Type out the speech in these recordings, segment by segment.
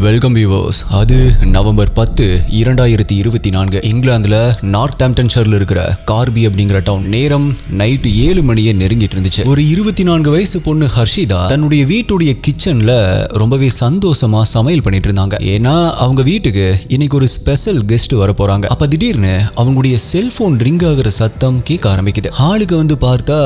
Welcome viewers. அது November 10, 2024 இங்கிலாந்துல நார்த்தாம்ப்டன்ஷைர்ல இருக்கிற கார்பி அப்படிங்கிற டவுன். நேரம் நைட்டு 7 மணியை நெருங்கிட்டு இருந்துச்சு. ஒரு 24 வயசு பொண்ணு ஹர்ஷிதா தன்னுடைய வீட்டுடைய கிச்சன்ல ரொம்பவே சந்தோஷமா சமையல் பண்ணிட்டு இருந்தாங்க. ஏன்னா அவங்க வீட்டுக்கு இன்னைக்கு ஒரு ஸ்பெஷல் கெஸ்ட் வர போறாங்க. அப்ப திடீர்னு அவங்களுடைய செல்போன் ரிங் ஆகிற சத்தம் கேட்க ஆரம்பிக்குது. ஹாலுக்கு வந்து பார்த்தா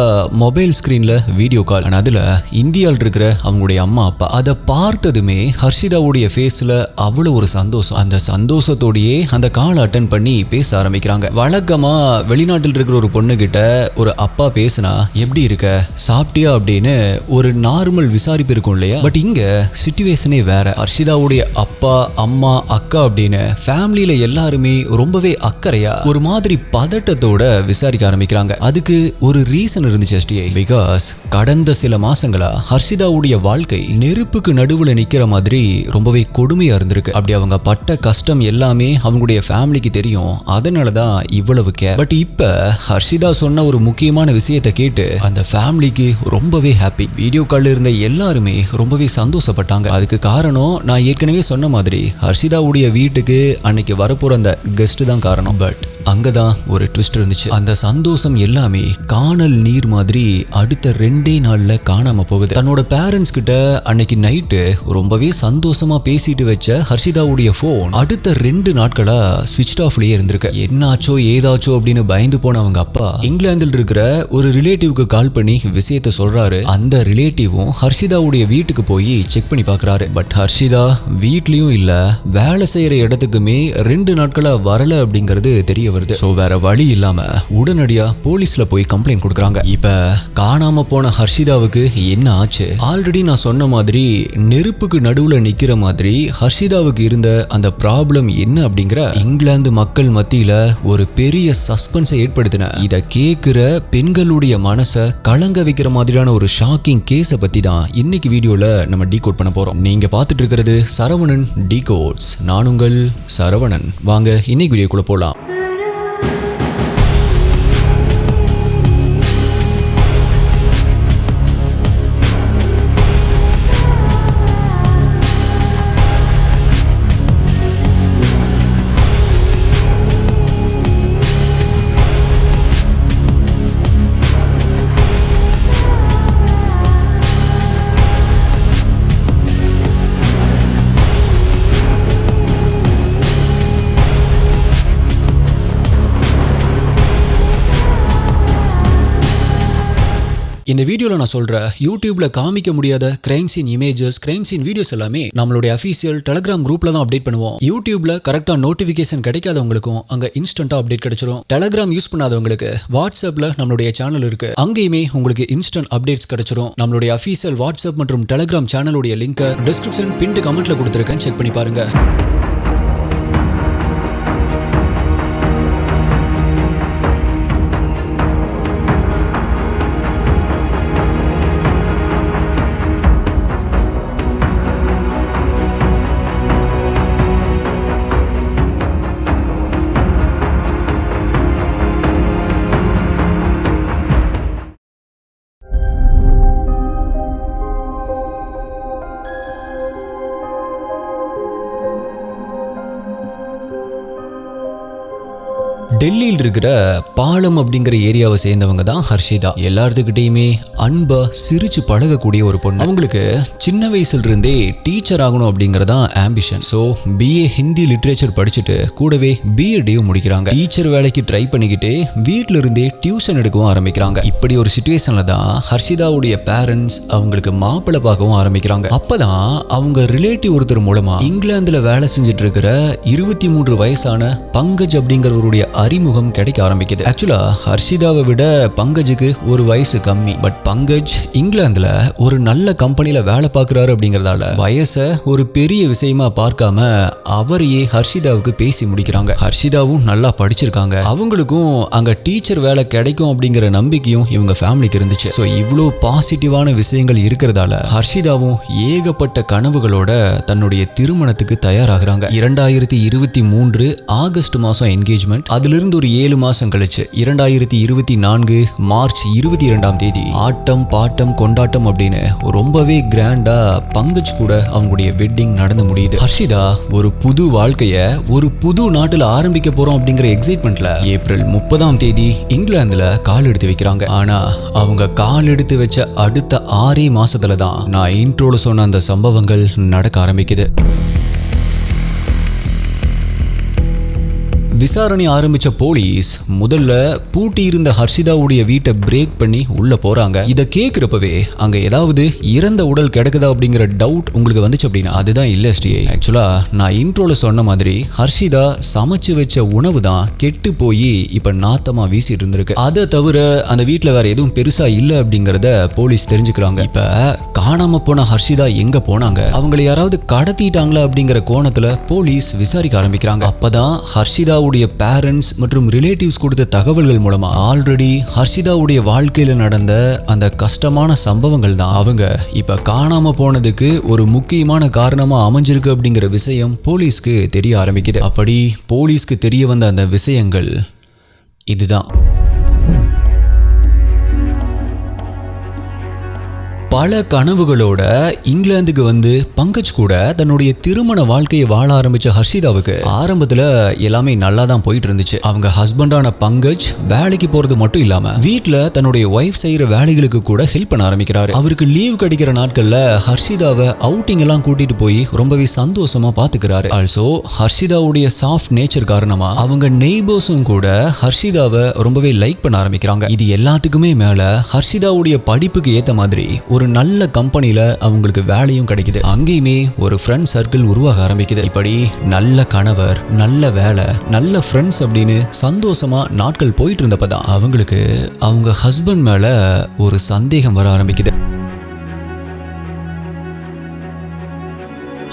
மொபைல் ஸ்கிரீன்ல வீடியோ கால். அதுல இந்தியாவில் இருக்கிற அவங்களுடைய அம்மா அப்பா. அதை பார்த்ததுமே ஹர்ஷிதாவுடைய ஃபேஸ்ல அவ்வளவு ஒரு சந்தோஷம். அந்த சந்தோஷத்தோடயே அந்த கால் அட்டன் பண்ணி பேச ஆரம்பிக்கிறாங்க. வழக்கமா வெளிநாட்டில் இருக்கிற ஒரு பொண்ணு கிட்ட ஒரு அப்பா பேசினா எப்படி இருக்க, சாப்பிட்டியா அப்படின்னு ஒரு நார்மல் விசாரிப்பு இருக்கும் இல்லையா? பட் இங்க சிச்சுவேஷனே வேற. ஹர்ஷிதாவுடைய அப்பா அம்மா அக்கா அப்படின்னு ஃபேமிலியில எல்லாருமே ரொம்பவே அக்கறையா ஒரு மாதிரி பதட்டத்தோட விசாரிக்க ஆரம்பிக்கிறாங்க. அதுக்கு ஒரு ரீசன் இருந்துச்சு எஸ்டிஐ. பிகாஸ் கடந்த சில மாசங்களா ஹர்ஷிதாவுடைய வாழ்க்கை நெருப்புக்கு நடுவுல நிக்கிற மாதிரி ரொம்பவே கொடுமையா இருந்திருக்கு. அப்படி அவங்க பட்ட கஷ்டம் எல்லாமே அவங்களுடைய ஃபேமிலிக்கு தெரியும். அதனாலதான் இவ்வளவு கேர். பட் இப்ப ஹர்ஷிதா சொன்ன ஒரு முக்கியமான விஷயத்தை கேட்டு அந்த ஃபேமிலிக்கு ரொம்பவே ஹாப்பி. வீடியோ கால்ல இருந்த எல்லாருமே ரொம்பவே சந்தோஷப்பட்டாங்க. அதுக்கு காரணம் நான் ஏற்கனவே சொன்ன மாதிரி ஹர்ஷிதாவுடைய வீட்டுக்கு அன்னைக்கு வரப்போற அந்த கெஸ்ட் தான் காரணம். பட் அங்கதான் ஒரு ட்விஸ்ட் இருந்துச்சு. அந்த சந்தோஷம் எல்லாமே காணல் நீர் மாதிரி அடுத்த 2 நாள்ல காணாம போகுது. தன்னோட பேரண்ட்ஸ் கிட்ட அன்னைக்கு நைட்டு ரொம்பவே சந்தோஷமா பேசிட்டு வச்ச ஹர்ஷிதாவுடைய போன் அடுத்த 2 நாட்களா ஸ்விட்ச் ஆஃப்லயே இருந்திருக்கு. என்னாச்சோ ஏதாச்சோ அப்படின்னு பயந்து போன அவங்க அப்பா இங்கிலாந்தில் இருக்கிற ஒரு ரிலேட்டிவ்க்கு கால் பண்ணி விஷயத்த சொல்றாரு. அந்த ரிலேட்டிவும் ஹர்ஷிதாவுடைய வீட்டுக்கு போய் செக் பண்ணி பாக்குறாரு. பட் ஹர்ஷிதா வீட்லயும் இல்ல, வேலை செய்யற இடத்துக்குமே 2 நாட்களா வரல அப்படிங்கிறது தெரிய வருது. சோ வேற வழி இல்லாம உடனடியா போலீஸ்ல போய் கம்ப்ளைண்ட் கொடுக்கறாங்க. இப்ப காணாம போன ஹர்ஷிதாவுக்கு என்ன ஆச்சு? ஆல்ரெடி நான் சொன்ன மாதிரி நெருப்புக்கு நடுவுல நிக்கிற மாதிரி ஹர்ஷிதாவுக்கு இருந்த அந்த ப்ராப்ளம் என்ன அப்படிங்கிற இங்கிலாந்து மக்கள் மத்தியில ஒரு பெரிய சஸ்பென்ஸை ஏற்படுத்தின. இத கேக்குற பெண்களுடைய மனசை கலங்க வைக்கிற மாதிரியான ஒரு ஷாக்கிங் கேஸை பத்தி தான் இன்னைக்கு வீடியோல நம்ம டீகோட் பண்ண போறோம். நீங்க பார்த்துட்டு இருக்கிறது சரவணன் டீகோட்ஸ். நான் உங்கள் சரவணன். வாங்க இன்னைக்கு வீடியோக்குள்ள போலாம். இந்த வீடியோல நான் சொல்ற யூடியூப்ல காமிக்க முடியாத crime scene images, crime scene videos எல்லாமே நம்மளுடைய அஃபீஷியல் டெலிகிராம் குரூப்ல தான் அப்டேட் பண்ணுவோம். யூடியூப்ல கரெக்டா நோட்டிபிகேஷன் கிடைக்காதவங்களுக்கும் அங்க இன்ஸ்டன்டா அப்டேட் கிடைச்சிடும். டெலிகிராம் யூஸ் பண்ணாதவங்களுக்கு வாட்ஸ்அப்ல நம்மளுடைய சேனல் இருக்கு, அங்கேயுமே உங்களுக்கு இன்ஸ்டன்ட் அப்டேட்ஸ் கிடைச்சிடும். நம்மளுடைய அஃபீஷியல் வாட்ஸ்அப் மற்றும் டெலிகிராம் சேனலுடைய லிங்க் டிஸ்கிரிப்ஷன் பின்ட் கமெண்ட்ல கொடுத்திருக்கேன், செக் பண்ணி பாருங்க. டெல்லியில் இருக்கிற பாலம் அப்படிங்கிற ஏரியாவை சேர்ந்தவங்க தான் ஹர்ஷிதா. எல்லாத்துக்கிட்டையுமே அன்பா சிரிச்சு பழகக்கூடிய ஒரு பொண்ணு. அவங்களுக்கு சின்ன வயசுல இருந்தே டீச்சர் ஆகணும் அப்படிங்கறதா ambition. So BA Hindi literature படிச்சுட்டு கூடவே பிஎட்டையும் முடிக்கிறாங்க. டீச்சர் வேலைக்கு ட்ரை பண்ணிக்கிட்டே வீட்டுல இருந்தே டியூஷன் எடுக்கவும் ஆரம்பிக்கிறாங்க. இப்படி ஒரு சிச்சுவேஷன்ல தான் ஹர்ஷிதாவுடைய பேரண்ட்ஸ் அவங்களுக்கு மாப்பிள்ளை பார்க்கவும் ஆரம்பிக்கிறாங்க. அப்பதான் அவங்க ரிலேட்டிவ் ஒருத்தர் மூலமா இங்கிலாந்துல வேலை செஞ்சுட்டு இருக்கிற 23 வயசான பங்கஜ் அப்படிங்கிறவருடைய அறிமுகம் கிடைக்க ஆரம்பிக்குது. ஆக்சுவலா ஹர்ஷிதாவை விட பங்கஜுக்கு ஒரு வயசு கம்மி. பட் பங்கஜ் இங்கிலாந்துல ஒரு நல்ல கம்பெனில வேலை பார்க்கிறாரு அப்படிங்கறதால வயசை ஒரு பெரிய விஷயமா பார்க்காம அவரையே ஹர்ஷிதாவுக்கு பேசி முடிக்கிறாங்க. ஹர்ஷிதாவும் நல்லா படிச்சிருக்காங்க. அவங்களுக்கும் அங்க டீச்சர் வேலை கிடைக்கும் அப்படிங்கிற நம்பிக்கையும் இவங்க ஃபேமிலிக்கு இருந்துச்சு. சோ இவ்வளவு பாசிட்டிவான விஷயங்கள் இருக்கிறதால ஹர்ஷிதாவும் ஏகப்பட்ட கனவுகளோட தன்னுடைய திருமணத்துக்கு தயாராகிறாங்க. 2023 ஆகஸ்ட் மாசம் என்கேஜ்மெண்ட். அதிலிருந்து இருந்து ஒரு 7 மாசம் கழிச்சு 2024 மார்ச் 22ஆம் தேதி ஆட்டம் பாட்டம் கொண்டாட்டம் அப்படின்னு ரொம்பவே கிராண்டா பங்கஜ் கூட அவங்களுடைய வெட்டிங் நடந்து முடியுது. ஹர்ஷிதா ஒரு புது வாழ்க்கைய ஒரு புது நாட்டுல ஆரம்பிக்க போறோம் அப்படிங்கிற எக்ஸைட்மெண்ட்ல ஏப்ரல் 30ஆம் தேதி இங்கிலாந்துல கால் எடுத்து வைக்கிறாங்க. ஆனா அவங்க கால் எடுத்து வச்ச அடுத்த 6 மாசத்துல தான் நான் இன்ட்ரோல சொன்ன அந்த சம்பவங்கள் நடக்க ஆரம்பிக்குது. விசாரணை ஆரம்பிச்ச போலீஸ் முதல்ல பூட்டி இருந்த ஹர்ஷிதாவுடைய வீட்டை பிரேக் பண்ணி உள்ள போறாங்க. இதை கேட்கிறப்பவே அங்க ஏதாவது இறந்த உடல் கிடக்குதா அப்படிங்கிற டவுட் உங்களுக்கு வந்துச்சு அப்படின்னா அதுதான் இல்ல ஸ்ரீ. ஆக்சுவலா நான் இன்ட்ரோல சொன்ன மாதிரி ஹர்ஷிதா சமைச்சு வச்ச உணவு தான் கெட்டு போய் இப்ப நாத்தமா வீசிட்டு இருந்திருக்கு. அதை தவிர அந்த வீட்டுல வேற எதுவும் பெருசா இல்ல அப்படிங்கறத போலீஸ் தெரிஞ்சுக்கிறாங்க. இப்ப காணாம போன ஹர்ஷிதா எங்க போனாங்க, அவங்களை யாராவது கடத்திட்டாங்களா அப்படிங்கிற கோணத்துல போலீஸ் விசாரிக்க ஆரம்பிக்கிறாங்க. அப்பதான் ஹர்ஷிதா பேரண்ட்ஸ் மற்றும் ரிலேட்டிவ்ஸ் கொடுத்த தகவல்கள் மூலமா ஆல்ரெடி ஹர்ஷிதாவுடைய வாழ்க்கையில நடந்த அந்த கஷ்டமான சம்பவங்கள் தான் அவங்க இப்ப காணாம போனதுக்கு ஒரு முக்கியமான காரணமா அமைஞ்சிருக்கு அப்படிங்கிற விஷயம் போலீஸ்க்கு தெரிய ஆரம்பிக்குது. அப்படி போலீஸ்க்கு தெரிய வந்த அந்த விஷயங்கள் இதுதான். பல கனவுகளோட இங்கிலாந்துக்கு வந்து பங்கஜ் கூட தன்னுடைய திருமண வாழ்க்கையை வாழ ஆரம்பிச்ச ஹர்ஷிதாவுக்கு ஆரம்பத்துல எல்லாமே நல்லா தான் போயிட்டு இருந்துச்சு. அவங்க ஹஸ்பண்டான பங்கஜ் வேலைக்கு போறது மட்டும் இல்லாம வீட்டுல தன்னுடைய ஒய்ஃப் செய்யற வேலைகளுக்கு கூட ஹெல்ப் பண்ண ஆரம்பிக்கிறாரு. அவருக்கு லீவ் கிடைக்கிற நாட்கள்ல ஹர்ஷிதாவை அவுட்டிங் எல்லாம் கூட்டிட்டு போய் ரொம்பவே சந்தோஷமா பாத்துக்கிறாரு. ஆல்சோ ஹர்ஷிதாவுடைய சாஃப்ட் நேச்சர் காரணமா அவங்க நெய்பர்ஸும் கூட ஹர்ஷிதாவை ரொம்பவே லைக் பண்ண ஆரம்பிக்கிறாங்க. இது எல்லாத்துக்குமே மேல ஹர்ஷிதாவுடைய படிப்புக்கு ஏத்த மாதிரி ஒரு நல்ல கம்பெனில அவங்களுக்கு வேலையும் கிடைக்குது. அங்கேயுமே ஒரு ஃப்ரெண்ட் சர்க்கிள் உருவாக ஆரம்பிக்குது. இப்படி நல்ல கணவர், நல்ல வேலை, நல்ல ஃப்ரெண்ட்ஸ் அப்படின்னு சந்தோஷமா நாட்கள் போயிட்டு இருந்தப்பதான் அவங்களுக்கு அவங்க ஹஸ்பண்ட் மேல ஒரு சந்தேகம் வர ஆரம்பிக்குது.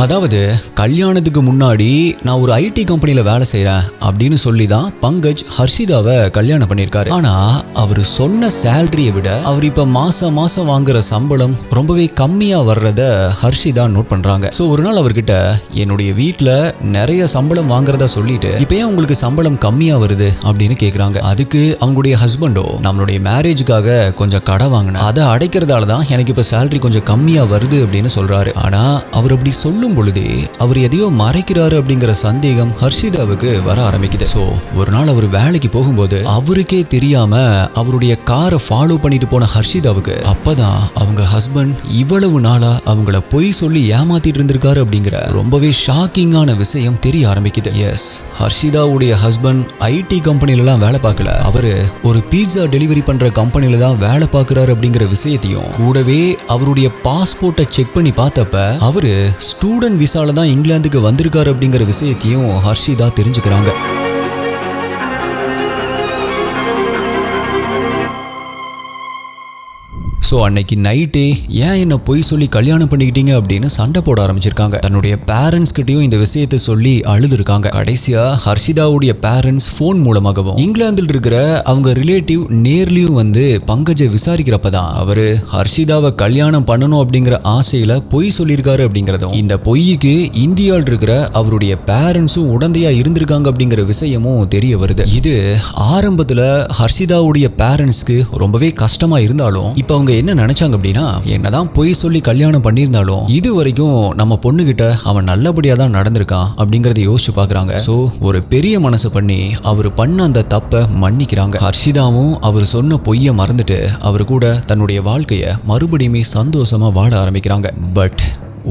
அதாவது கல்யாணத்துக்கு முன்னாடி நான் ஒரு ஐடி கம்பெனில வேலை செய்யறேன் அப்படின்னு சொல்லி தான் பங்கஜ் ஹர்ஷிதாவை கல்யாணம் பண்ணியிருக்காரு. ஆனா அவர் சொன்ன சேலரியை விட அவர் இப்ப மாசம் மாசம் வாங்குற சம்பளம் ரொம்பவே கம்மியா வர்றத ஹர்ஷிதா நோட் பண்றாங்க. சோ ஒரு நாள் அவர்கிட்ட என்னுடைய வீட்டுல நிறைய சம்பளம் வாங்குறதா சொல்லிட்டு இப்ப ஏன் உங்களுக்கு சம்பளம் கம்மியா வருது அப்படின்னு கேக்குறாங்க. அதுக்கு அவங்களுடைய ஹஸ்பண்டோ நம்மளுடைய மேரேஜுக்காக கொஞ்சம் கடை வாங்கினேன், அதை அடைக்கிறதால தான் எனக்கு இப்ப சேலரி கொஞ்சம் கம்மியா வருது அப்படின்னு சொல்றாரு. ஆனா அவர் அப்படி சொல்லும் பொழுதே அவர் எதையோ மறைக்கிறாரு அப்படிங்கிற சந்தேகம் ஹர்ஷிதாவுக்கு வர ஆரம்பிக்குது. சோ ஒரு நாள் அவர் வேலைக்கு போகும்போது அவருக்கே தெரியாம அவருடைய காரை ஃபாலோ பண்ணிட்டு போன ஹர்ஷிதாவுக்கு அப்பதான் அவங்க ஹஸ்பண்ட் இவ்வளவு நாளா அவங்கள பொய் சொல்லி ஏமாத்திட்டு இருந்திருக்காரு அப்படிங்கிற ரொம்பவே ஷாக்கிங்கான விஷயம் தெரிய ஆரம்பிக்குது. எஸ், ஹர்ஷிதாவுடைய ஹஸ்பண்ட் ஐடி கம்பெனில எல்லாம் வேலை பார்க்கல, அவரு ஒரு பீட்சா டெலிவரி பண்ற கம்பெனில தான் வேலை பார்க்கிறாரு அப்படிங்கிற விஷயத்தையும் கூடவே அவருடைய பாஸ்போர்ட்டை செக் பண்ணி பார்த்தப்ப அவரு ஸ்டூடெண்ட் விசால தான் இங்கிலாந்துக்கு வந்திருக்காரு அப்படிங்கிற விஷயத்தையும் ஹர்ஷிதா தெரிஞ்சுக்கிறாங்க. ஸோ அன்னைக்கு நைட்டே ஏன் என்ன பொய் சொல்லி கல்யாணம் பண்ணிக்கிட்டீங்க அப்படின்னு சண்டை போட ஆரம்பிச்சிருக்காங்க. தன்னுடைய பேரண்ட்ஸ் கிட்டையும் இந்த விஷயத்தை சொல்லி அழுதுருக்காங்க. கடைசியா ஹர்ஷிதாவுடைய பேரண்ட்ஸ் போன் மூலமாகவும் இங்கிலாந்தில் இருக்கிற அவங்க ரிலேட்டிவ் நேர்லயும் வந்து பங்கஜை விசாரிக்கிறப்பதான் அவரு ஹர்ஷிதாவை கல்யாணம் பண்ணணும் அப்படிங்கிற ஆசையில பொய் சொல்லியிருக்காரு அப்படிங்கிறதும் இந்த பொய்க்கு இந்தியாவில் இருக்கிற அவருடைய பேரண்ட்ஸும் உடந்தையா இருந்திருக்காங்க அப்படிங்கிற விஷயமும் தெரிய வருது. இது ஆரம்பத்துல ஹர்ஷிதாவுடைய பேரண்ட்ஸ்க்கு ரொம்பவே கஷ்டமா இருந்தாலும் இப்ப அவங்க என்ன நினைச்சாங்க அப்படின்னா, என்னதான் பொய் சொல்லி கல்யாணம் பண்ணியிருந்தாலும் இது வரைக்கும் நம்ம பொண்ணுகிட்ட அவன் நல்லபடியா தான் நடந்திருக்கான் அப்படிங்கறத யோசிச்சு பாக்குறாங்க. சோ ஒரு பெரிய மனசு பண்ணி அவர் பண்ண அந்த தப்பை மன்னிக்கிறாங்க. ஹர்ஷிதாவும் அவர் சொன்ன பொய்யை மறந்துட்டு அவர் கூட தன்னுடைய வாழ்க்கைய மறுபடியுமே சந்தோஷமா வாழ ஆரம்பிக்கிறாங்க. பட்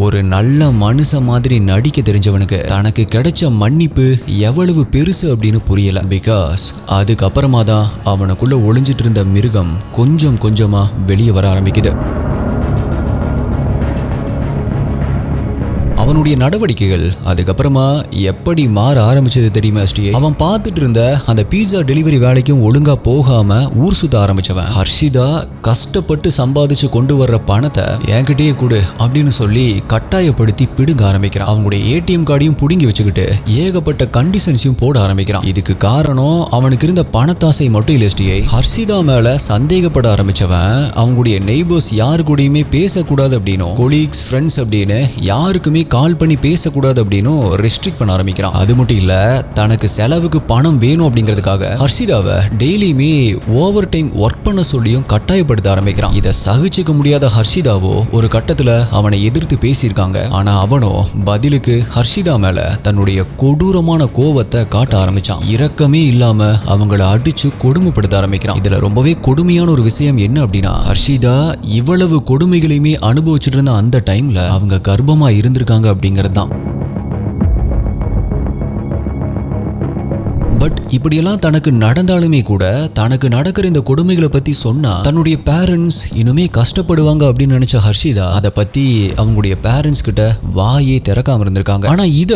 ஒரு நல்ல மனுஷ மாதிரி நடிக்க தெரிஞ்சவனுக்கு தனக்கு கிடைச்ச மன்னிப்பு எவ்வளவு பெருசு அப்படின்னு புரியல. பிகாஸ் அதுக்கப்புறமா தான் அவனுக்குள்ள ஒளிஞ்சிட்டு இருந்த மிருகம் கொஞ்சம் கொஞ்சமா வெளியே வர ஆரம்பிக்குது. அவனுடைய நடவடிக்கைகள் அதுக்கப்புறமா எப்படி மாற ஆரம்பிச்சது தெரியுமா ஸ்ரீ? அவன் பார்த்துட்டு இருந்த அந்த பீட்சா டெலிவரி வேலைக்கும் ஒழுங்கா போகாம ஊர் சுத்த ஆரம்பிச்சவன் ஹர்ஷிதா கஷ்டப்பட்டு சம்பாதிச்சு கொண்டு வர்ற பணத்தை என்கிட்டயே கொடு அப்படின்னு சொல்லி கட்டாயப்படுத்தி பிடுங்க ஆரம்பிக்கிறான். அவங்களுடைய ஏடிஎம் கார்டையும் புடுங்கி வச்சுக்கிட்டு ஏகப்பட்ட கண்டிஷன்ஸையும் போட ஆரம்பிக்கிறான். இதுக்கு காரணம் அவனுக்கு இருந்த பணத்தாசை மட்டும் இல்ல ஸ்ரீ. ஹர்ஷிதா மேல சந்தேகப்பட ஆரம்பிச்சவன் அவங்களுடைய நெய்பர்ஸ் யாரு கூடயுமே பேசக்கூடாது அப்படின்னும் கொலீக்ஸ் ஃப்ரெண்ட்ஸ் அப்படின்னு யாருக்குமே கால் பண்ணி பேசக்கூடாது அப்படின்னு ரெஸ்ட்ரிக்ட் பண்ண ஆரம்பிக்கிறான். அது மட்டும் இல்ல, தனக்கு செலவுக்கு பணம் வேணும் அப்படிங்கிறதுக்காக ஹர்ஷிதாவை டெய்லியுமே ஓவர் டைம் ஒர்க் பண்ண சொல்லியும் கட்டாயப்படுத்த ஆரம்பிக்கிறான். இதை சகிச்சுக்க முடியாத ஹர்ஷிதாவோ ஒரு கட்டத்துல அவனை எதிர்த்து பேசியிருக்காங்க. ஆனா அவனோ பதிலுக்கு ஹர்ஷிதா மேல தன்னுடைய கொடூரமான கோவத்தை காட்ட ஆரம்பிச்சான். இரக்கமே இல்லாம அவங்கள அடிச்சு கொடுமைப்படுத்த ஆரம்பிக்கிறான். இதுல ரொம்பவே கொடுமையான ஒரு விஷயம் என்ன அப்படின்னா, ஹர்ஷிதா இவ்வளவு கொடுமைகளையுமே அனுபவிச்சுட்டு இருந்த அந்த டைம்ல அவங்க கர்ப்பமா இருந்திருக்காங்க அப்படிங்கிறது தான். பட் இப்படியெல்லாம் தனக்கு நடந்தாலுமே கூட தனக்கு நடக்கிற இந்த கொடுமைகளை பத்தி சொன்னா தன்னுடைய பேரண்ட்ஸ் இன்னுமே கஷ்டப்படுவாங்க அப்படின்னு நினைச்ச ஹர்ஷிதா அதை பத்தி அவங்களுடைய பேரண்ட்ஸ் கிட்ட வாயே திறக்காம இருந்திருக்காங்க. ஆனா இத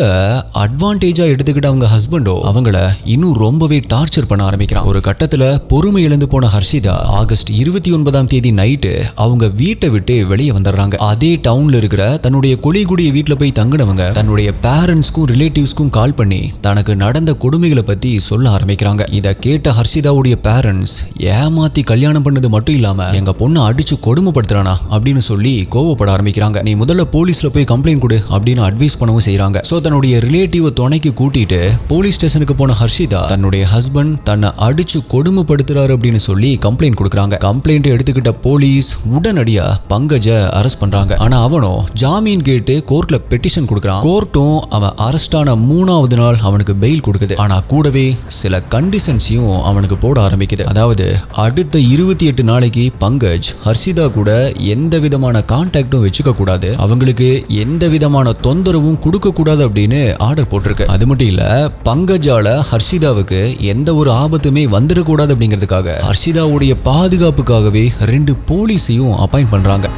அட்வான்டேஜா எடுத்துக்கிட்ட அவங்க ஹஸ்பண்டோ அவங்கள இன்னும் ரொம்பவே டார்ச்சர் பண்ண ஆரம்பிக்கிறான். ஒரு கட்டத்துல பொறுமை இழந்து போன ஹர்ஷிதா ஆகஸ்ட் 29ஆம் தேதி நைட்டு அவங்க வீட்டை விட்டு வெளியே வந்துடுறாங்க. அதே டவுன்ல இருக்கிற தன்னுடைய கொலிகுடிய வீட்டுல போய் தங்கினவங்க தன்னுடைய பேரண்ட்ஸ்க்கும் ரிலேட்டிவ்ஸ்க்கும் கால் பண்ணி தனக்கு நடந்த கொடுமைகளை பத்தி சொல்ல ஆரம்பிக்கிறாங்க. இத கேட்ட ஹர்ஷிதாவுடைய பேரண்ட்ஸ் ஏமாத்தி கல்யாணம் பண்ணது மட்டும் இல்லாம எங்க பொண்ணை அடிச்சு கொடுமைப்படுத்துறானா அப்படின்னு சொல்லி கோவப்பட ஆரம்பிக்கிறாங்க. நீ முதல்ல போலீஸ்ல போய் கம்ப்ளைண்ட் கொடு அப்படின்னு அட்வைஸ் பண்ணவும் செய்யறாங்க. சோ தன்னுடைய ரிலேட்டிவ் துணைக்கு கூட்டிட்டு போலீஸ் ஸ்டேஷனுக்கு போன ஹர்ஷிதா தன்னுடைய ஹஸ்பண்ட் தன்னை அடிச்சு கொடுமைப்படுத்துறாரு அப்படின்னு சொல்லி கம்ப்ளைண்ட் கொடுக்கறாங்க. கம்ப்ளைண்ட் எடுத்துக்கிட்ட போலீஸ் உடனடியா பங்கஜ அரெஸ்ட் பண்றாங்க. ஆனா அவனோ ஜாமீன் கேட்டு கோர்ட்ல பெட்டிஷன் கொடுக்கறான். கோர்ட்டும் அவன் அரெஸ்ட் ஆன 3வது நாள் அவனுக்கு பெயில் கொடுக்குது. ஆனா கூடவே சில கண்டிஷன்ஸையும் அவனுக்கு போட ஆரம்பிக்குது. அதாவது அடுத்த 28 நாளைக்கு பங்கஜ் ஹர்ஷிதா கூட எந்த விதமான கான்டாக்டும் வச்சுக்க கூடாது, அவங்களுக்கு எந்த விதமான தொந்தரவும் கொடுக்க கூடாது அப்படின்னு ஆர்டர் போட்டிருக்கு. அது மட்டும் இல்ல, பங்கஜால ஹர்ஷிதாவுக்கு எந்த ஒரு ஆபத்துமே வந்துடக்கூடாது அப்படிங்கிறதுக்காக ஹர்ஷிதாவுடைய பாதுகாப்புக்காகவே 2 போலீஸையும் அப்பாயிண்ட் பண்றாங்க.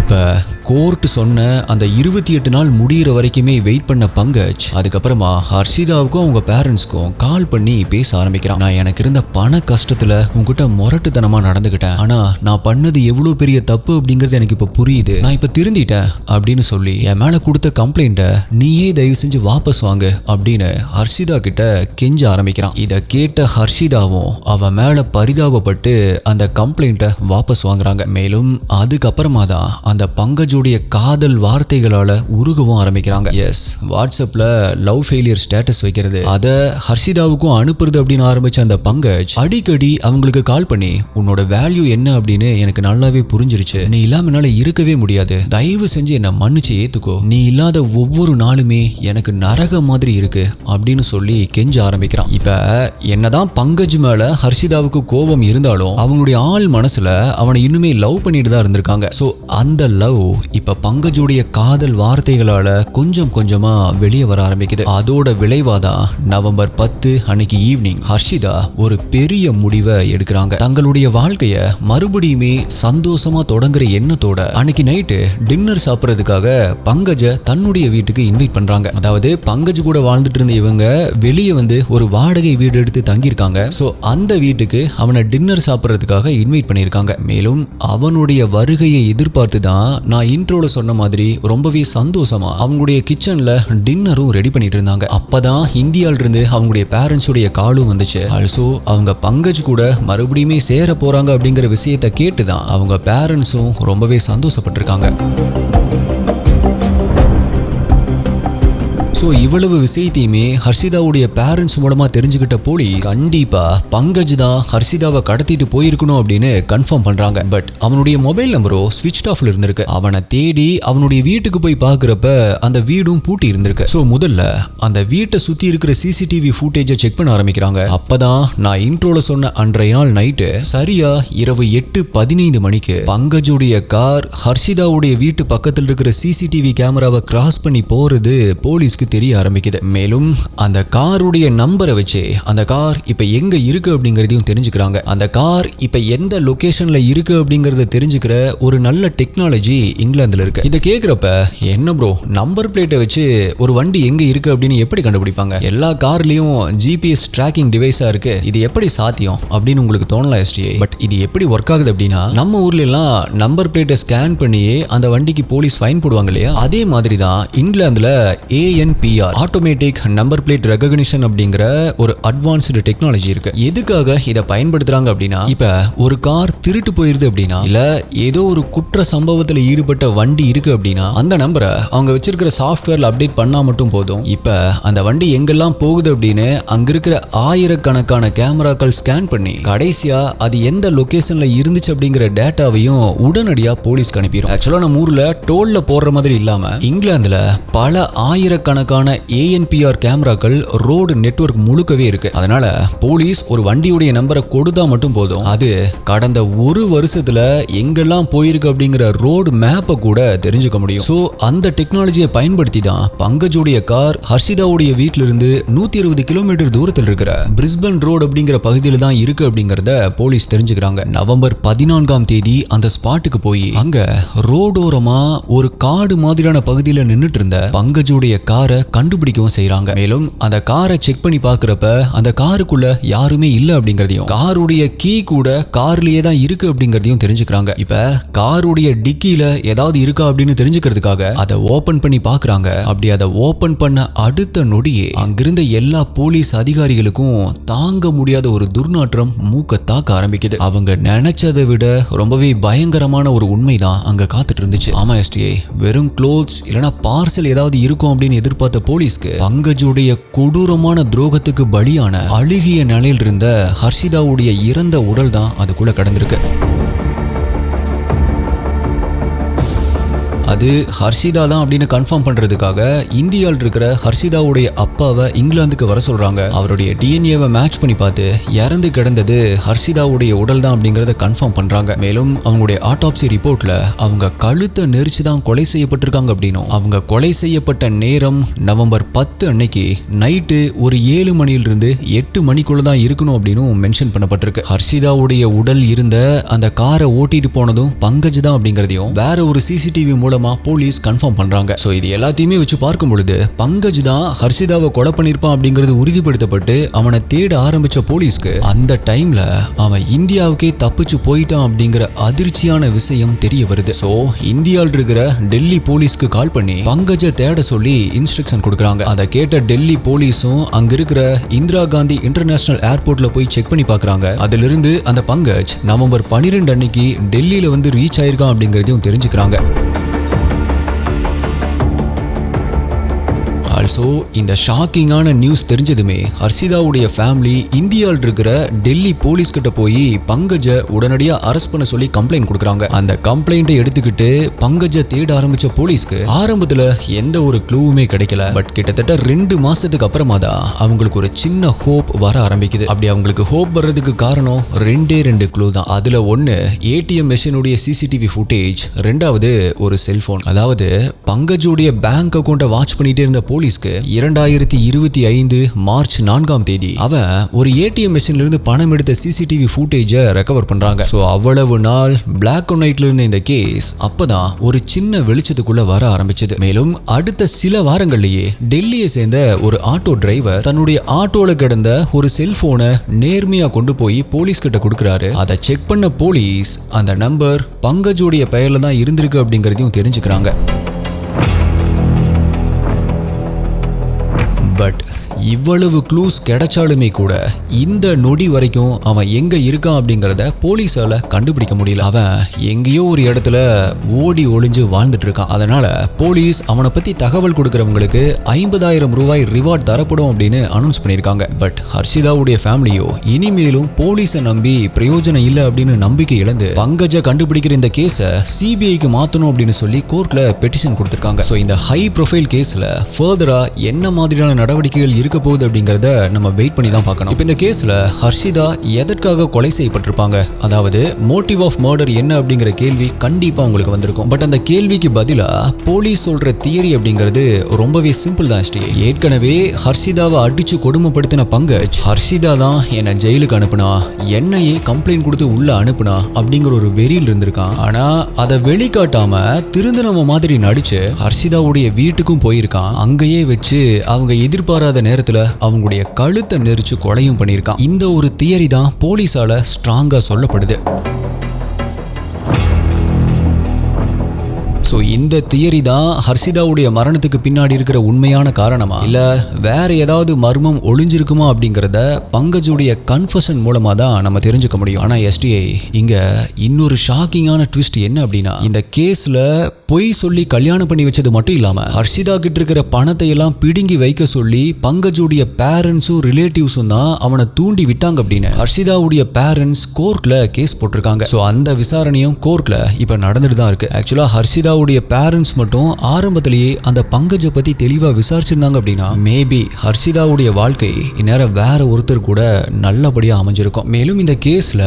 இப்ப கோர்ட் சொன்ன அந்த 28 நாள் முடிகிற வரைக்குமே வெயிட் பண்ண பங்கஜ் அதுக்கப்புறமா ஹர்ஷிதாவுக்கும் அவங்க பேரண்ட்ஸ்க்கும் கால் பண்ணி பேச ஆரம்பிக்கிறான். நான் எனக்கு இருந்த பண கஷ்டத்துல உங்ககிட்ட முரட்டுத்தனமா நடந்துகிட்டேன், ஆனா நான் பண்ணது எவ்வளவு பெரிய தப்பு அப்படிங்கிறது எனக்கு இப்ப புரியுது, நான் இப்ப திருந்திட்டேன் அப்படின்னு சொல்லி என் மேல கொடுத்த கம்ப்ளைண்ட்டை நீயே தயவு செஞ்சு வாபஸ் வாங்கு அப்படின்னு ஹர்ஷிதா கிட்ட கெஞ்ச ஆரம்பிக்கிறான். இதை கேட்ட ஹர்ஷிதாவும் அவன் மேல பரிதாபப்பட்டு அந்த கம்ப்ளைண்ட்டை வாபஸ் வாங்குறாங்க. மேலும் அதுக்கப்புறமா தான் அந்த பங்கஜ் காதல் வார்த்தைகளால உருகவும் ஆரம்பிக்கிறாங்க. எஸ், வாட்ஸ்அப்ல லவ் ஃபெயிலியர் ஸ்டேட்டஸ் வைக்கிறது, அத ஹர்ஷிதாவுக்கும் அனுப்புறது அப்படின்னு ஆரம்பிச்ச அந்த பங்கஜ் அடிக்கடி அவங்களுக்கு கால் பண்ணி உன்னோட வேல்யூ என்ன அப்படின்னு எனக்கு நல்லாவே புரிஞ்சிருச்சு, நீ இல்லாம என்னால இருக்கவே முடியாது, தயவு செஞ்சு என்ன மன்னிச்சு ஏத்துக்கோ, நீ இல்லாத ஒவ்வொரு நாளுமே எனக்கு நரக மாதிரி இருக்கு அப்படின்னு சொல்லி கெஞ்ச ஆரம்பிக்கிறான். இப்ப என்னதான் பங்கஜ் மேல ஹர்ஷிதாவுக்கு கோபம் இருந்தாலும் அவங்களுடைய ஆள் மனசுல அவனை இன்னுமே லவ் பண்ணிட்டு தான் இருந்திருக்காங்க. சோ அந்த லவ் இப்ப பங்கஜுடைய காதல் வார்த்தைகளால கொஞ்சம் கொஞ்சமா வெளியே வர ஆரம்பிக்குது. அதோட விளைவாதான் நவம்பர் 10 அன்னைக்கு ஈவினிங் ஹர்ஷிதா ஒரு பெரிய முடிவை எடுக்கிறாங்க. தங்களுடைய வாழ்க்கைய மறுபடியுமே சந்தோஷமா தொடங்குற எண்ணத்தோட அன்னைக்கு நைட்டு டின்னர் சாப்பிட்றதுக்காக பங்கஜ தன்னுடைய வீட்டுக்கு இன்வைட் பண்றாங்க. அதாவது பங்கஜ் கூட வாழ்ந்துட்டு இருந்த இவங்க வெளியே வந்து ஒரு வாடகை வீடு எடுத்து தங்கியிருக்காங்க. சோ அந்த வீட்டுக்கு அவனை டின்னர் சாப்பிட்றதுக்காக இன்வைட் பண்ணியிருக்காங்க. மேலும் அவனுடைய வருகையை எதிர்பார்த்து தான் நான் இன்ட்ரோல சொன்ன மாதிரி ரொம்பவே சந்தோஷமா அவங்களுடைய கிச்சன்ல டின்னரும் ரெடி பண்ணிட்டு இருந்தாங்க. அப்பதான் இந்தியால இருந்து அவங்களுடைய பேரண்ட்ஸுடைய காலும் வந்துச்சு. ஆல்சோ அவங்க பங்கஜ் கூட மறுபடியுமே சேர போறாங்க அப்படிங்கிற விஷயத்தை கேட்டுதான் அவங்க பேரண்ட்ஸும் ரொம்பவே சந்தோஷப்பட்டிருக்காங்க. ஸோ இவ்வளவு விஷயத்தையுமே ஹர்ஷிதாவுடைய பேரண்ட்ஸ் மூலமா தெரிஞ்சுக்கிட்ட போலீஸ் கண்டிப்பா பங்கஜ் தான் ஹர்ஷிதாவை கடத்திட்டு போயிருக்கணும் அப்படின்னு கன்ஃபார்ம் பண்றாங்க. பட் அவனுடைய மொபைல் நம்பரோ ஸ்விட்ச் ஆஃப்ல இருந்திருக்கு. அவனை தேடி அவனுடைய வீட்டுக்கு போய் பார்க்குறப்ப அந்த வீடும் பூட்டி இருந்திருக்கு. ஸோ முதல்ல அந்த வீட்டை சுத்தி இருக்கிற சிசிடிவி ஃபுட்டேஜை செக் பண்ண ஆரம்பிக்கிறாங்க. அப்பதான் நான் இன்ட்ரோல சொன்ன அன்றைய நாள் நைட்டு சரியா இரவு 8:15 மணிக்கு பங்கஜுடைய கார் ஹர்ஷிதாவுடைய வீட்டு பக்கத்தில் இருக்கிற சிசிடிவி கேமராவை கிராஸ் பண்ணி போறது போலீஸ்க்கு தெரிய ஆரம்பிக்குது. மேலும் அந்த காருடைய நம்பரை வச்சு அந்த கார் இப்ப எங்க இருக்கு அப்படிங்கறதையும் தெரிஞ்சுக்கிறாங்க. அந்த கார் இப்ப எந்த லொகேஷன்ல இருக்கு அப்படிங்கறத தெரிஞ்சுக்கிற ஒரு நல்ல டெக்னாலஜி இங்கிலாந்துல இருக்கு. இதை கேக்குறப்ப என்ன ப்ரோ, நம்பர் பிளேட்டை வச்சு ஒரு வண்டி எங்க இருக்கு அப்படின்னு எப்படி கண்டுபிடிப்பாங்க? எல்லா கார்லயும் ஜிபிஎஸ் ட்ராக்கிங் டிவைஸா இருக்கு, இது எப்படி சாத்தியம் அப்படின்னு உங்களுக்கு தோணலாம் எஸ்டிஐ. பட் இது எப்படி ஒர்க் ஆகுது அப்படின்னா, நம்ம ஊர்ல எல்லாம் நம்பர் பிளேட்டை ஸ்கேன் பண்ணியே அந்த வண்டிக்கு போலீஸ் ஃபைன் போடுவாங்க இல்லையா, அதே மாதிரி தான் இங்கிலாந்துல AN ANPR automatic number plate recognition அப்படிங்கிற ஒரு அட்வான்ஸ்டு டெக்னாலஜி இருக்கு. எதுக்காக இதை பயன்படுத்துறாங்க அப்படின்னா, இப்ப ஒரு கார் திருட்டு போயிருது அப்படின்னா, இல்ல ஏதோ ஒரு குற்ற சம்பவத்தில் ஈடுபட்ட வண்டி இருக்கு அப்படின்னா, அந்த நம்பரை அவங்க வச்சிருக்கிற சாஃப்ட்வேர்ல அப்டேட் பண்ணா மட்டும் போதும். இப்ப அந்த வண்டி எங்கெல்லாம் போகுது அப்படின்னு அங்க இருக்கிற ஆயிரக்கணக்கான கேமராக்கள் ஸ்கேன் பண்ணி கடைசியா அது எந்த லொகேஷன்ல இருந்துச்சு அப்படிங்கிற டேட்டாவையும் உடனடியா போலீஸ்க்கு அனுப்பிடும். ஆக்சுவலா நம்ம ஊர்ல டோல்ல போடுற மாதிரி இல்லாம இங்கிலாந்துல பல ஆயிரக்கணக்கான ANPR கேமராக்கள் ரோடு நெட்வொர்க் முழுக்கவே இருக்கு. அதனால போலீஸ் ஒரு வண்டியுடைய நம்பரை கொடுத்தா மட்டும் போதும், அது கடந்த ஒரு வருஷத்துல எங்கெல்லாம் போயிருக்கு அப்படிங்கிற ரோடு மேப்பை கூட தெரிஞ்சுக்க முடியும். சோ அந்த டெக்னாலஜியை பயன்படுத்தி தான் பங்கஜுடைய கார் ஹர்ஷிதாவுடைய வீட்டில இருந்து 120 கிலோமீட்டர் தூரத்தில் இருக்கிற பிரிஸ்பன் ரோடு அப்படிங்கிற பகுதியில் தான் இருக்கு அப்படிங்கறத போலீஸ் தெரிஞ்சுக்கிறாங்க. நவம்பர் 14ஆம் தேதி அந்த ஸ்பாட்டுக்கு போய் அங்க ரோடோரமா ஒரு காடு மாதிரியான பகுதியில நின்னுட்டு இருந்த பங்கஜுடைய காரை கண்டுபிடிக்கவும் செய்யறாங்க. மேலும் அந்த காரை செக் பண்ணி பாக்குறப்ப அந்த காருக்குள்ள யாருமே இல்ல அப்படிங்கறதையும், காருடைய கீ கூட கார்லயே தான் இருக்கு அப்படிங்கறதையும் தெரிஞ்சுக்கிறாங்க. இப்ப காருடைய டிக்கில ஏதாவது இருக்கா அப்படின்னு தெரிஞ்சுக்கிறதுக்காக அதை ஓபன் பண்ணி பாக்குறாங்க. அப்படி அதை ஓபன் பண்ண அடுத்த நொடியே அங்கிருந்த எல்லா போலீஸ் அதிகாரிகளுக்கும் தாங்க முடியாத ஒரு துர்நாற்றம் மூக்க தாக்க ஆரம்பிக்குது. அவங்க நினைச்சதை விட ரொம்பவே பயங்கரமான ஒரு உண்மைதான் அங்க காத்துட்டு இருந்துச்சு. ஆமா எஸ்டிஐ, வெறும் க்ளோத்ஸ் இல்லனா பார்சல் ஏதாவது இருக்கும் அப்படின்னு எதிர்பார்த்த போலீஸ்க்கு பங்கஜுடைய கொடூரமான துரோகத்துக்கு பலியான அழுகிய நிலையில் இருந்த ஹர்ஷிதாவுடைய இறந்த உடல் தான் அதுக்குள்ள கடந்திருக்கு. அது ஹர்ஷிதா தான் அப்படின்னு கன்ஃபார்ம் பண்றதுக்காக இந்தியாவில் இருக்கிற ஹர்ஷிதாவுடைய அப்பாவை இங்கிலாந்துக்கு வர சொல்றாங்க. அவருடைய டிஎன்ஏவை மேட்ச் பண்ணி பார்த்து இறந்து கிடந்தது ஹர்ஷிதாவுடைய உடல் தான் அப்படிங்கறத கன்ஃபார்ம் பண்றாங்க. மேலும் அவங்களுடைய ஆட்டாப்சி ரிப்போர்ட்ல அவங்க கழுத்தை நெரிச்சு தான் கொலை செய்யப்பட்டிருக்காங்க அப்படின்னும், அவங்க கொலை செய்யப்பட்ட நேரம் நவம்பர் 10 அன்னைக்கு நைட்டு ஒரு 7 மணியிலிருந்து 8 மணிக்குள்ள தான் இருக்கணும் அப்படின்னு மென்ஷன் பண்ணப்பட்டிருக்கு. ஹர்ஷிதாவுடைய உடல் இருந்த அந்த காரை ஓட்டிட்டு போனதும் பங்கஜ் தான் அப்படிங்கறதையும் வேற ஒரு சிசிடிவி மூலமா போலீஸ் கன்ஃபார்ம் பண்றாங்க. சோ இது எல்லாத்தையுமே வச்சு பார்க்கும் பொழுது பங்கஜ் தான் ஹர்ஷிதாவை கொலை பண்ணிருப்பான் அப்படிங்கிறது உறுதிப்படுத்தப்பட்டு அவனை தேட ஆரம்பிச்ச போலீஸ்க்கு அந்த டைம்ல அவன் இந்தியாவுக்கே தப்பிச்சு போயிட்டான் அப்படிங்கிற அதிர்ச்சியான விஷயம் தெரிய வருது. சோ இந்தியாவில் இருக்கிற டெல்லி போலீஸ்க்கு கால் பண்ணி பங்கஜை தேட சொல்லி இன்ஸ்ட்ரக்ஷன் கொடுக்குறாங்க. அதை கேட்ட டெல்லி போலீஸும் அங்க இருக்கிற இந்திரா காந்தி இன்டர்நேஷனல் ஏர்போர்ட்ல போய் செக் பண்ணி பார்க்கறாங்க. அதிலிருந்து அந்த பங்கஜ் நவம்பர் 12 அன்னைக்கு டெல்லியில வந்து ரீச் ஆயிருக்கான் அப்படிங்கறதையும் தெரிஞ்சுக்கிறாங்க. ஆல்சோ இந்த ஷாக்கிங்கான நியூஸ் தெரிஞ்சதுமே ஹர்ஷிதாவுடைய ஃபேமிலி இந்தியாவில் இருக்கிற டெல்லி போலீஸ் கிட்ட போய் பங்கஜை உடனடியா அரெஸ்ட் பண்ண சொல்லி கம்ப்ளைண்ட் கொடுக்குறாங்க. அந்த கம்ப்ளைண்ட்டை எடுத்துக்கிட்டு பங்கஜை தேட ஆரம்பிச்ச போலீஸ்க்கு ஆரம்பத்துல எந்த ஒரு க்ளூவுமே கிடைக்கல. பட் கிட்டத்தட்ட 2 மாசத்துக்கு அப்புறமா தான் அவங்களுக்கு ஒரு சின்ன ஹோப் வர ஆரம்பிக்குது. அப்படி அவங்களுக்கு ஹோப் வர்றதுக்கு காரணம் 2 க்ளூ தான். அதுல ஒன்னு ATM மெஷினுடைய சிசிடிவி ஃபுட்டேஜ், ரெண்டாவது ஒரு செல்போன். அதாவது பங்கஜுடைய பேங்க் அக்கௌண்ட்டை வாட்ச் பண்ணிட்டே இருந்த போலீஸ்க்கு 2025 மார்ச் 4ஆம் தேதி அவன் ஒரு ATM மெஷின்ல இருந்து பணம் எடுத்த சிசிடிவி ஃபுட்டேஜை ரெக்கவர் பண்றாங்க. சோ அவ்வளவு நாள் பிளாக் அண்ட் ஒயிட்ல இருந்த இந்த கேஸ் அப்பதான் ஒரு சின்ன வெளிச்சத்துக்குள்ள வர ஆரம்பிச்சது. மேலும் அடுத்த சில வாரங்கள்லயே டெல்லியை சேர்ந்த ஒரு ஆட்டோ டிரைவர் தன்னுடைய ஆட்டோல கிடந்த ஒரு செல்போனை நேர்மையா கொண்டு போய் போலீஸ் கிட்ட கொடுக்கறாரு. அதை செக் பண்ண போலீஸ் அந்த நம்பர் பங்கஜுடைய பெயர்ல தான் இருந்திருக்கு அப்படிங்கறதையும் தெரிஞ்சுக்கிறாங்க. பட் இவ்வளவு க்ளூஸ் கிடைச்சாலுமே கூட இந்த நொடி வரைக்கும் அவன் எங்க இருக்கான் அப்படிங்கறத போலீஸால கண்டுபிடிக்க முடியல. அவன் எங்கேயோ ஒரு இடத்துல ஓடி ஒளிஞ்சு வாழ்ந்துட்டு இருக்கான். அதனால போலீஸ் அவனை பத்தி தகவல் கொடுக்கறவங்களுக்கு 50,000 ரூபாய் ரிவார்ட் தரப்படும் அப்படின்னு அனௌன்ஸ் பண்ணிருக்காங்க. பட் ஹர்ஷிதாவுடைய ஃபேமிலியோ இனிமேலும் போலீஸை நம்பி பிரயோஜனம் இல்லை அப்படின்னு நம்பிக்கை இழந்து பங்கஜை கண்டுபிடிக்கிற இந்த கேஸை CBIக்கு மாத்தணும் அப்படின்னு சொல்லி கோர்ட்ல பெட்டிஷன் கொடுத்திருக்காங்க. சோ இந்த ஹை ப்ரொஃபைல் கேஸ்ல ஃபர்தரா என்ன மாதிரியான நடவடிக்கைகள் இருக்க போகுது அப்படிங்கறத நம்ம வெயிட் பண்ணி தான் பார்க்கணும். இப்போ இந்த கேஸ்ல ஹர்ஷிதா எதற்காக கொலை செய்யப்பட்டிருப்பாங்க, அதாவது மோட்டிவ் ஆஃப் மர்டர் என்ன அப்படிங்கிற கேள்வி கண்டிப்பா உங்களுக்கு வந்திருக்கும். பட் அந்த கேள்விக்கு பதிலா போலீஸ் சொல்ற தியரி அப்படிங்கிறது ரொம்பவே சிம்பிள் தான். ஏற்கனவே ஹர்ஷிதாவை அடிச்சு கொடுமைப்படுத்தின பங்கஜ் ஹர்ஷிதா தான் என்னை ஜெயிலுக்கு அனுப்புனா, என்னையே கம்ப்ளைண்ட் கொடுத்து உள்ள அனுப்புனா அப்படிங்கிற ஒரு வெறியில் இருந்திருக்கான். ஆனா அதை வெளிக்காட்டாம திருந்தனவ மாதிரி நடிச்சு ஹர்ஷிதாவுடைய வீட்டுக்கும் போயிருக்கான். அங்கேயே வச்சு அவங்க எதிர்பாராத நேரத்துல அவங்களுடைய கழுத்தை நெரிச்சு கொலையும் பண்ணியிருக்கான். இந்த ஒரு தியரி தான் போலீஸால ஸ்ட்ராங்கா சொல்லப்படுது. ஸோ இந்த தியரி தான் ஹர்ஷிதாவுடைய மரணத்துக்கு பின்னாடி இருக்கிற உண்மையான காரணமா இல்ல வேற ஏதாவது மர்மம் ஒளிஞ்சிருக்குமா அப்படிங்கறத பங்கஜுடைய கன்ஃபெஷன் மூலமா தான் நம்ம தெரிஞ்சுக்க முடியும். ஆனா எஸ்டிஐ இங்க இன்னொரு ஷாக்கிங்கான ட்விஸ்ட் என்ன அப்படின்னா, இந்த கேஸ்ல பொய் சொல்லி கல்யாணம் பண்ணி வச்சது மட்டும் இல்லாம ஹர்ஷிதா கிட்ட இருக்கிற பணத்தை எல்லாம் பிடுங்கி வைக்க சொல்லி பங்கஜுடைய பேரண்ட்ஸும் ரிலேட்டிவ்ஸும் தான் அவனை தூண்டி விட்டாங்க அப்படின்னு ஹர்ஷிதாவுடைய பேரண்ட்ஸ் கோர்ட்ல கேஸ் போட்டிருக்காங்க. சோ அந்த விசாரணையும் கோர்ட்ல இப்ப நடந்துட்டு தான் இருக்கு. ஆக்சுவலா ஹர்ஷிதாவுடைய பேரண்ட்ஸ் மட்டும் ஆரம்பத்திலேயே அந்த பங்கஜை பத்தி தெளிவா விசாரிச்சிருந்தாங்க அப்படின்னா மேபி ஹர்ஷிதாவுடைய வாழ்க்கை இந்நேரம் வேற ஒருத்தர் கூட நல்லபடியா அமைஞ்சிருக்கும். மேலும் இந்த கேஸ்ல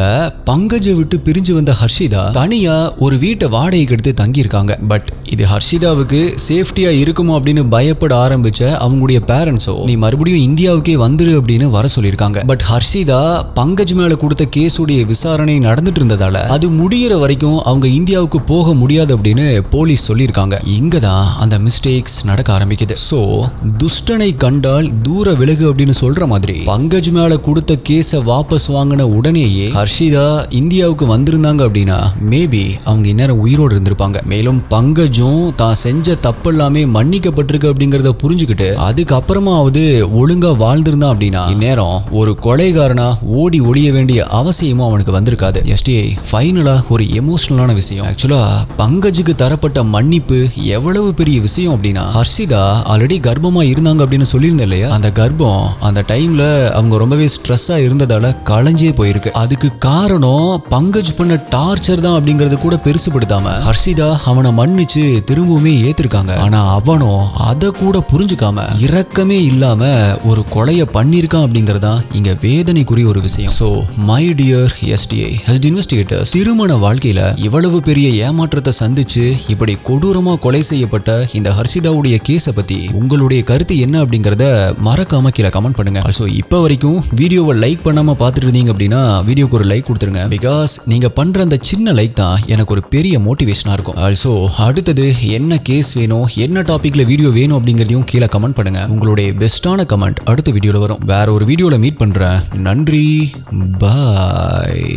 பங்கஜை விட்டு பிரிஞ்சு வந்த ஹர்ஷிதா தனியா ஒரு வீட்டை வாடகைக்கு எடுத்து தங்கி இருக்காங்க. பட் இது ஹர்ஷிதாவுக்கு சேஃப்டியா இருக்குமோ அப்படின்னு பயப்பட ஆரம்பிச்ச அவங்களுடைய பேரண்ட்ஸோ நீ மறுபடியும் இந்தியாவுக்கே வந்துரு அப்படின்னு வர சொல்லியிருக்காங்க. பட் ஹர்ஷிதா பங்கஜ் மேல கொடுத்த கேஸுடைய விசாரணை நடந்துட்டு இருந்ததால அது முடியிற வரைக்கும் அவங்க இந்தியாவுக்கு போக முடியாது அப்படின்னு போலீஸ் சொல்லியிருக்காங்க. இங்கதான் அந்த மிஸ்டேக்ஸ் நடக்க ஆரம்பிக்குது. சோ துஷ்டனை கண்டால் தூர விலகு அப்படின்னு சொல்ற மாதிரி பங்கஜ் மேல கொடுத்த கேஸை வாபஸ் வாங்கின உடனேயே ஹர்ஷிதா இந்தியாவுக்கு வந்திருந்தாங்க அப்படின்னா மேபி அவங்க இந்நேரம் உயிரோடு இருந்திருப்பாங்க. மேலும் பங்கஜும் தான் செஞ்ச தப்பு எல்லாமே மன்னிக்கப்பட்டிருக்கு அப்படிங்கறத புரிஞ்சுக்கிட்டு அதுக்கப்புறமாவது ஒழுங்கா வாழ்ந்திருந்தான் அப்படின்னா இந்நேரம் ஒரு கொலைகாரனா ஓடி ஒளிய வேண்டிய அவசியமும் அவனுக்கு வந்திருக்காது. எஸ்டிஐ ஃபைனலா ஒரு எமோஷனலான விஷயம். ஆக்சுவலா பங்கஜுக்கு தரப்பட்ட மன்னிப்பு எவ்வளவு பெரிய விஷயம் அப்படின்னா, ஹர்ஷிதா ஆல்ரெடி கர்ப்பமா இருந்தாங்க அப்படின்னு சொல்லியிருந்தேன் இல்லையா, அந்த கர்ப்பம் அந்த டைம்ல அவங்க ரொம்பவே ஸ்ட்ரெஸ்ஸா இருந்ததால களைஞ்சே போயிருக்கு. அதுக்கு காரணம் பங்கஜ் பண்ண டார்ச்சர் தான் அப்படிங்கறது கூட பெருசுபடுத்தாம ஹர்ஷிதா அவனை மன்னிச்சு திரும்பவுமே ஏத்திருக்காங்க. ஆனா அவனும் அதை கூட புரிஞ்சுக்காம இரக்கமே இல்லாம ஒரு கொலையை பண்ணிருக்கான் அப்படிங்கறதா இங்க வேதனைக்குரிய ஒரு விஷயம். So my dear STI investigators, திருமண வாழ்க்கையில இவ்வளவு பெரிய ஏமாற்றத்தை சந்திச்சு இப்படி கொடூரமா கொலை செய்யப்பட்ட இந்த ஹர்ஷிதாவுடைய கேஸை பத்தி உங்களுடைய கருத்து என்ன அப்படிங்கறத மறக்காம கீழே கமெண்ட் பண்ணுங்க. சோ இப்ப வரைக்கும் வீடியோவை லைக் பண்ணாம பார்த்துட்டு இருந்தீங்க அப்படின்னா வீடியோக்கு ஒரு லைக் கொடுத்துருங்க. பிகாஸ் நீங்க பண்ற அந்த சின்ன லைக் தான் எனக்கு ஒரு பெரிய மோட்டிவேஷனா இருக்கும். ஆல்சோ அடுத்தது என்ன கேஸ் வேணும், என்ன டாபிக்ல வீடியோ வேணும் அப்படிங்கறதையும் கீழே கமெண்ட் பண்ணுங்க. உங்களுடைய பெஸ்டான கமெண்ட் அடுத்த வீடியோல வரும். வேற ஒரு வீடியோல மீட் பண்றேன். நன்றி, பாய்.